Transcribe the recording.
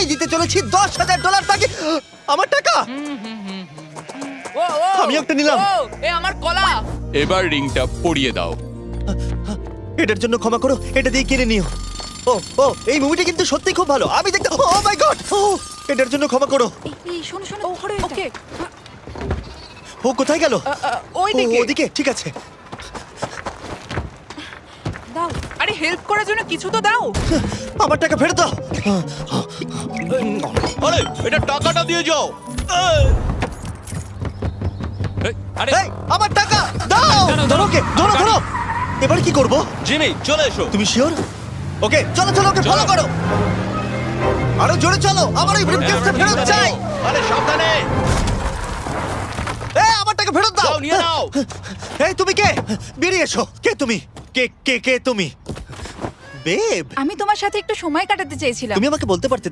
আমি দিতে চলেছি $10,000 তাকে। আমার টাকা ও ও আমি একটা নিলাম। ও, এ আমার কলা। এবার রিংটা পরিয়ে দাও। এটার জন্য ক্ষমা করো, এটা দিয়ে কিনে নিও। ও ও এই মুভিটা কিন্তু সত্যি খুব ভালো, আমি দেখতে। ও মাই গড, ও এটার জন্য ক্ষমা করো। এই শোনো শোনো ধরো ওকে ও কোথায় গেল? ওই ও, দিকে। ওদিকে, ঠিক আছে। দাও। আরে হেল্প করার জন্য কিছু তো দাও। আমার টাকা ফেরত দাও। আরে এটা টাকাটা দিয়ে যাও। আরে এই, আমার টাকা দাও। দাঁড়াও, ধরো ওকে, ধরো ধরো। এবার কি করব? জিমি চলে এসো। তুমি শিওর? ওকে চলো চলো, ওকে ফলো করো। আরো জোরে চলো, আমার ওই ব্রিফকেসটা ফেরত চাই। আরে সাবধানে এই আমার টাকা ফেরত দাও। যাও নিয়ে নাও। এই তুমি কে? বেরিয়ে এসো। কে তুমি? কে কে কে তুমি? বেব, আমি তোমার সাথে একটু সময় কাটাতে চেয়েছিলাম। তুমি আমাকে বলতে পারতে